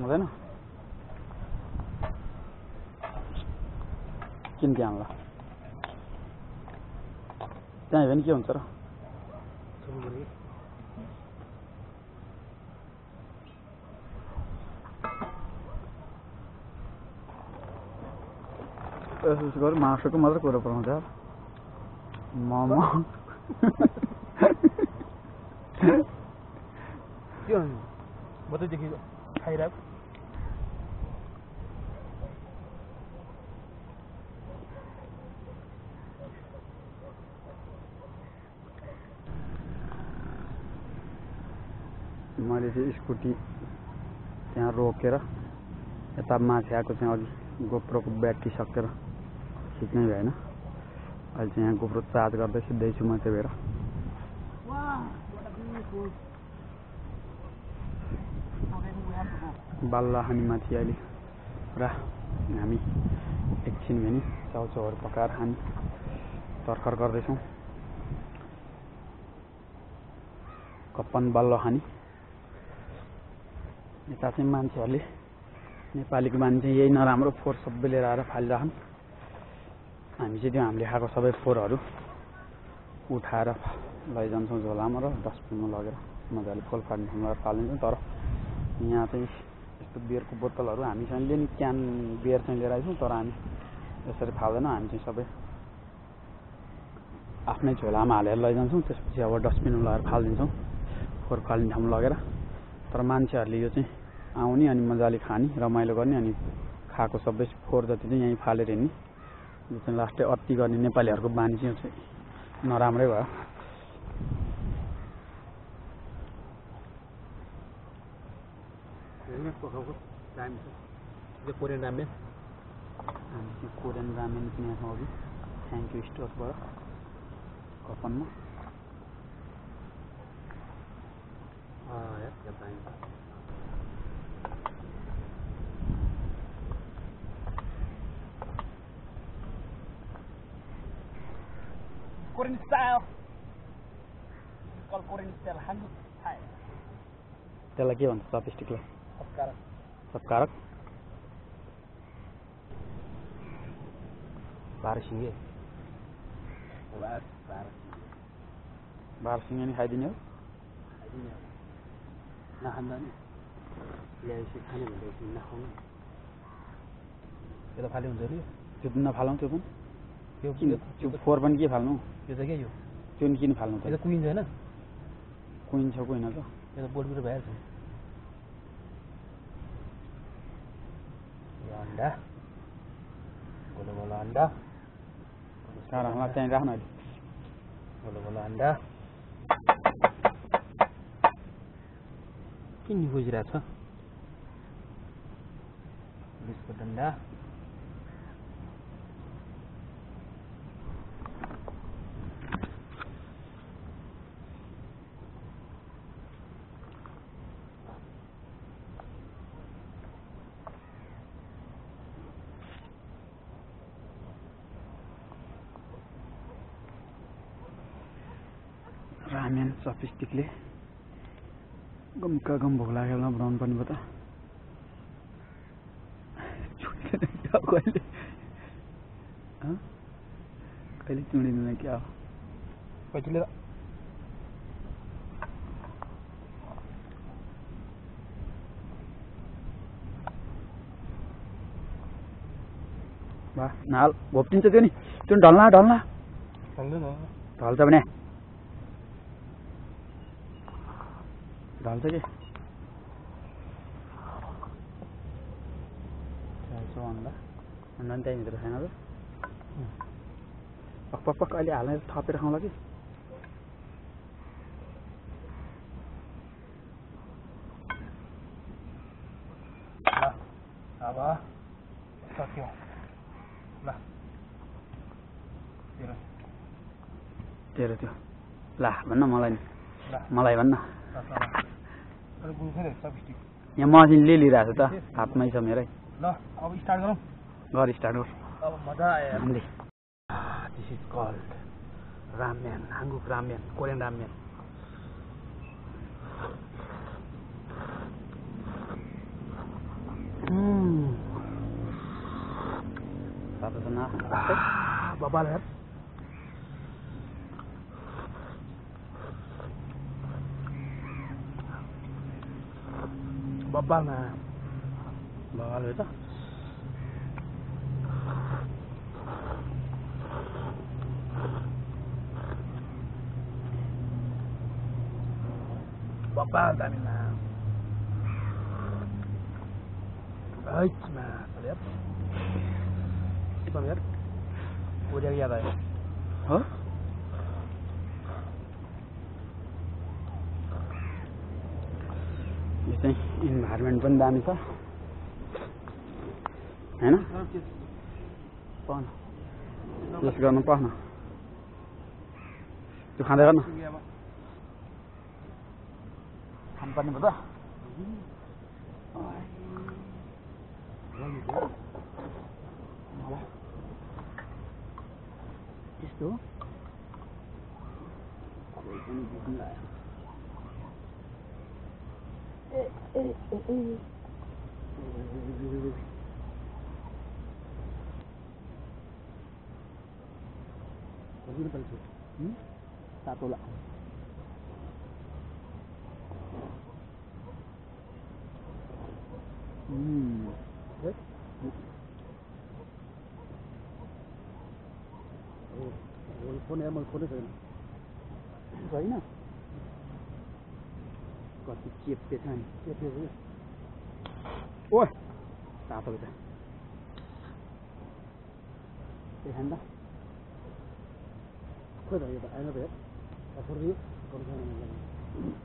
हुँदैन किन त्यहाँबाट त्यहाँ भने के हुन्छ र यसो गरौँ मासुको मात्रै कुरा पराउँछ मोमो के बतैदेखि खाइरहेको मैले चाहिँ स्कुटी त्यहाँ रोकेर यता माथि आएको चाहिँ अघि गोप्रोको ब्याट्री सकेर खिच्नै भएन अहिले चाहिँ यहाँ गोप्रो चार्ज गर्दै सिधैछु म त्यही भएर बाल्ला हानीमाथि अहिले पुरा हामी एकछिन भने चाउचाउहरू पकाएर हामी तर्खर गर्दैछौँ कप्पन बाल्लो हानी यता चाहिँ मान्छेहरूले नेपालीको मान्छे यही नराम्रो फोहोर सबै लिएर आएर फालिरहन् हामी चाहिँ त्यो हामीले खाएको सबै फोहोरहरू उठाएर लैजान्छौँ झोलामा र डस्टबिनमा लगेर मजाले फोहोर फाल्ने ठाउँमा फालिदिन्छौँ तर यहाँ चाहिँ यस्तो बियरको बोतलहरू हामीसँग नि क्यान बियर चाहिँ लिएर आइछौँ तर हामी यसरी फाल्दैनौँ हामी चाहिँ सबै आफ्नै झोलामा हालेर लैजान्छौँ त्यसपछि अब डस्टबिनमा लगेर फालिदिन्छौँ फोहोर फाल्ने ठाउँमा लगेर तर मान्छेहरूले यो चाहिँ आउने अनि मजाले खाने रमाइलो गर्ने अनि खाएको सबै फोहोर जति चाहिँ यहीँ फालेर हिँड्ने यो चाहिँ लास्टै अति गर्ने नेपालीहरूको बानी चाहिँ नराम्रै भयो कोरियन रामेन हामी चाहिँ कोरियन रामेन किनेको छौँ अघि थ्याङ्क यू स्टोरबाट कपनमा Korean style. It's called Korean style. Hanguk style. त्यसलाई के भन्छ चपस्टिकलाई Sapkarak. सबकारक Barsinge. बारसिङ नि खाइदिने हो नखाँदा नि ल्याएपछि खाने भन्दैछ नखाउनु यो त फाल्यो हुन्छ नि त्यो नफालौँ त्यो पनि त्यो फोहोर पनि के फाल्नु यो त के यो त्यो नि किन फाल्नु यो त कुहिन्छ होइन कुहिन्छ कुहिन त यो त बोर्डतिर भइहाल्छ यो अन्डा गोलो गोलो अन्डा कहाँ राख्ला त्यहीँ राख्न अहिले गोलो गोलो अन्डा के निखोजिरहेको छ बिस्कुट अन्डा रामेन चपस्टिकले गमका गम भोक लागेर बनाउनु पर्ने भयो त कहिले चुडिँदैन क्या हो पछि वाह नाल घोप्टिन्छ त्यो नि त्यो ढल्ला ढल्ला ढल्छ भने ढल्छ के अन्डा अन्डा नि त्यहीँभित्र छैन त पक पक अहिले हालेर थपेर खाउँला कि अब सक्यो ल तेरो त्यो ला भन्न मलाई नि मलाई भन्न यहाँ मसिनले लिइरहेको छु त हातमै छ मेरै ल अब स्टार्ट गरौँ गर स्टार्ट गर अब मजा आयो हामीले this is called ramen Hanguk ramen Korean ramen Satu setengah. Babal ya. Babal nah. Babal itu. Babal tadi nah. Baik nah, lihat. Lihat. Udah lihat ya. Huh? यो चाहिँ इन्भाइरोमेन्ट पनि दामी छ हैन पाउन जस गर्नु पाउन त्यो खाँदै गर्न खानुपर्ने भयो त त्यस्तो हो कोही पनि बुझ्नु लाग्यो Satu lah. Phone em phone rồi. Vậy nè. Còn cái chiếc thế này, chiếc thế này. Ôi, sao vậy? Cái hắn đó. Kau dah ada anak ber, apa dia? Kau dah ada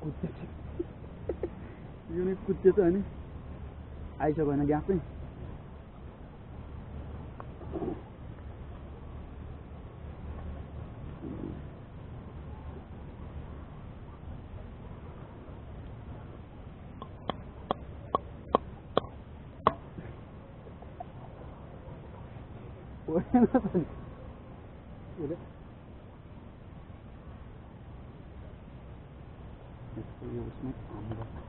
kucing. Ini kucing tu ni. Aisyah kau nak gas ni? Oh, apa ni? Boleh. ये उसमें काम करता है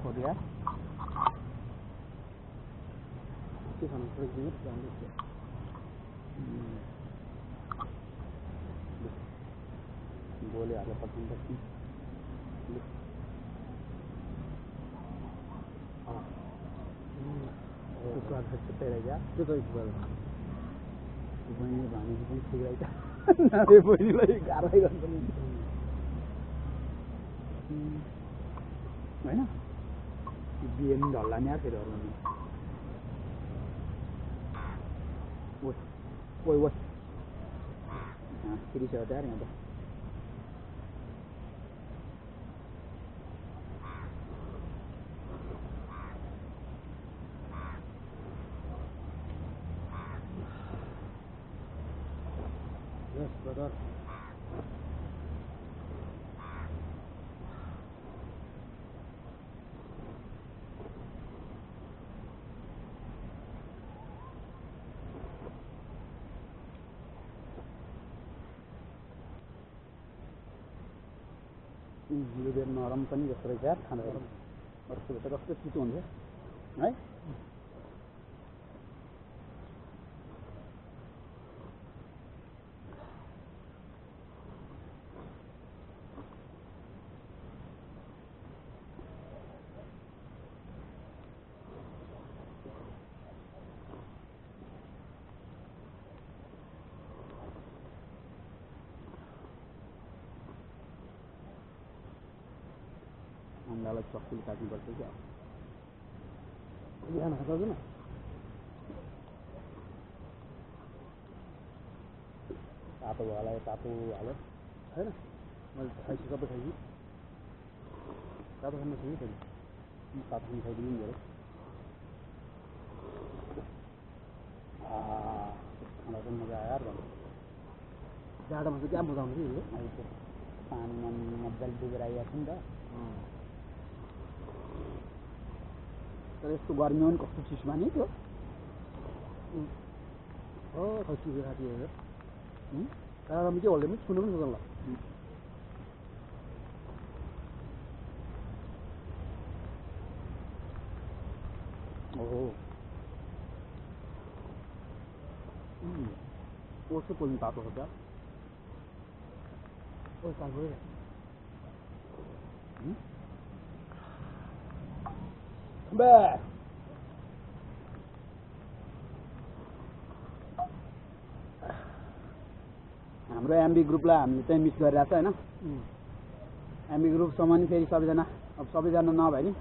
हो गया इसके खाने पर जीवित जान देते बोले आगे पसंद करती हाँ उसका घर से पहले गया जो तो इस बार वही बानी की ठीक रहता नारे बोलीलाई गाह्रै गर्छ नि हैन बिएन ढल्ला नि फेरि अरु नि ओइ ओइ फेरि छ यार यहाँ त Yes, brother. यो बेर नरम पनि जस्तो रहेछ यार खाना अर्को त कस्तो चिसो हुन्छ है अंडालाई चक्कुले काट्नुपर्छ क्या बिहान खाँदैन तातो हाल्यो तातो हाल्यो हैन मैले खाइसकेँ सबै खाइसकेँ तातो खानु छैन फेरि तातो खानु खाइदिनु नि धेरै खाना पनि मजा आयो यार भन्नु जाडोमा चाहिँ क्या मजा आउँछ यो अहिले पानीमा मजाले डुबेर आइरहेको छ नि त तर यस्तो गर्मीमा पनि कस्तो चिसो नि त्यो खसी राति हेरेर कारामा के होल्दै पनि छुनु पनि सक्दैन वो से बोल्नु तातो हो क्या ओ सागो बे हाम्रो एमबी ग्रुपलाई हामीले चाहिँ मिस गरिरहेको छ हैन एमबी ग्रुपसम्म नि फेरि सबैजना अब सबैजना नभए नि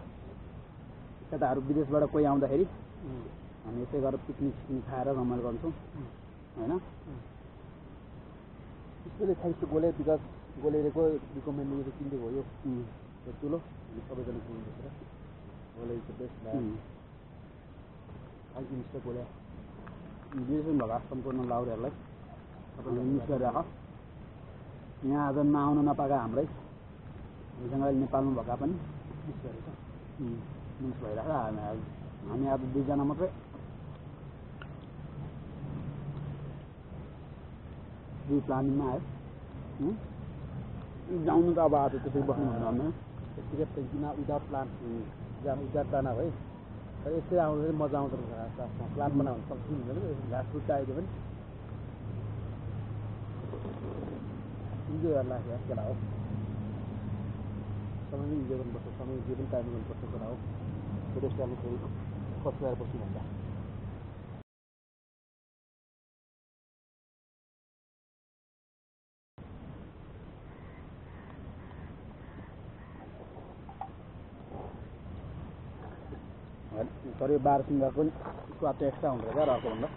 केटाहरू विदेशबाट कोही आउँदाखेरि हामी यसै गरेर पिकनिक सिकनिक खाएर रमाइलो गर्छौँ हैन specially thanks to Gole because गोलेको रिकमेन्डेसन किन्दै हो यो ठुलो सबैजना किन्दैछ Gole is the best man thank you mister Gole विदेशमा भएको सम्पूर्ण लाउरेहरूलाई सबैले मिस गरिरहेको यहाँ आज नआउन नपाएका हाम्रै हामीसँग अहिले नेपालमा भएका पनि मिस गरेछ मिस भइरहेको हामी आज 2 जना मात्रै प्लानिङमा आयो जाउनु त अब आज त्यसै बस्नु भन्नु त्यतिकै plain without plan without plan अब है तर यसरी आउनु चाहिँ मजा आउँदो रहेछ प्लान बनाउनु सक्छु हुँदैन घाँस फुट आइदियो भने इन्जोय गर्न लाग्छ केटा हो समय इन्जोय गर्नुपर्छ समय जे पनि टाइम गर्नुपर्छ केटा हो रेस्ट गर्नु खोइ कस्तो बस्नु भन्छ तर यो 12 सिङ्गरको नि स्वाद चाहिँ एक्स्ट्रा हुन्छ क्या रहेको भन्दा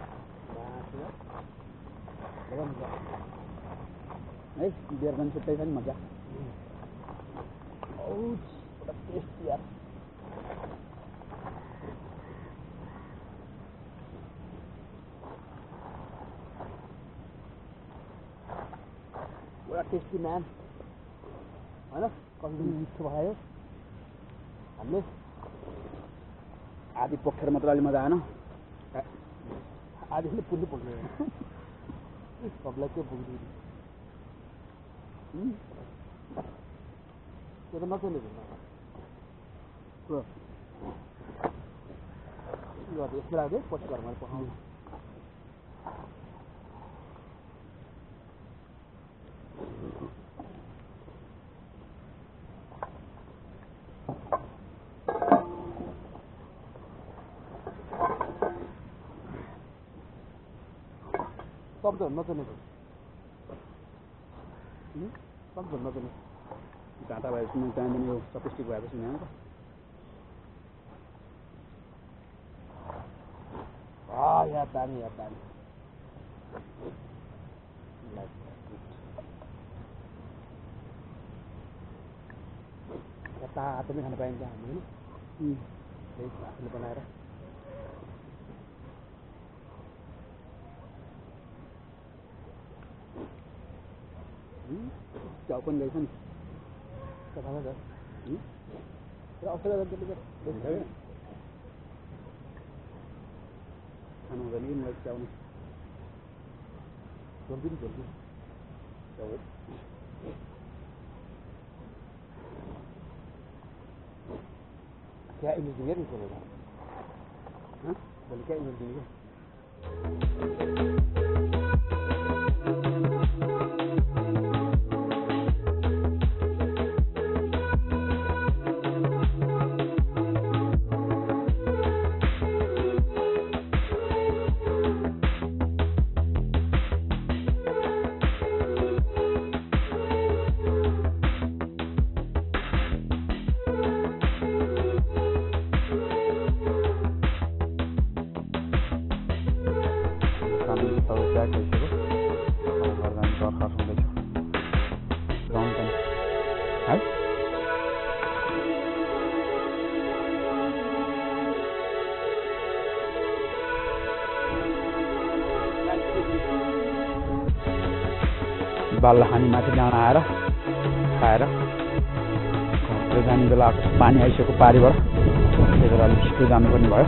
है बियर पनि छुट्टै छ नि मजा पुरा टेस्टी यार पुरा टेस्टी म्यान होइन कति मिठो भयो हामीले आधी पोखेर मात्र अलि मजा आएन आधीले पुग्नु पुग्ने सबलाई के पुग्दैन त्यो त नचल्ने यस्तो लाग्यो पछि घरमा पठाउनु शब्दहरू नचल्ने शब्दहरू नचल्ने घाटा भएपछि म जाँदैन यो सपिस्टिक भएपछि नि याद दामी हातमै खान पाइन्छ हामीले हातले बनाएर च्याउ पनि रहेछ नि खानु हुँदैन कि मलाई च्याउ नि क्या इमेज दिए नहीं बोलेगा बोले क्या इमेज दिए बाल्ला खानी माथि डाँडा आएर खाएर जाने बेला पानी आइसक्यो पारीबाट त्यही भएर अलिक छिटो जानुपर्ने भयो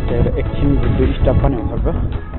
त्यही भएर एकछिन भिडियो स्टप पनि हुनसक्छ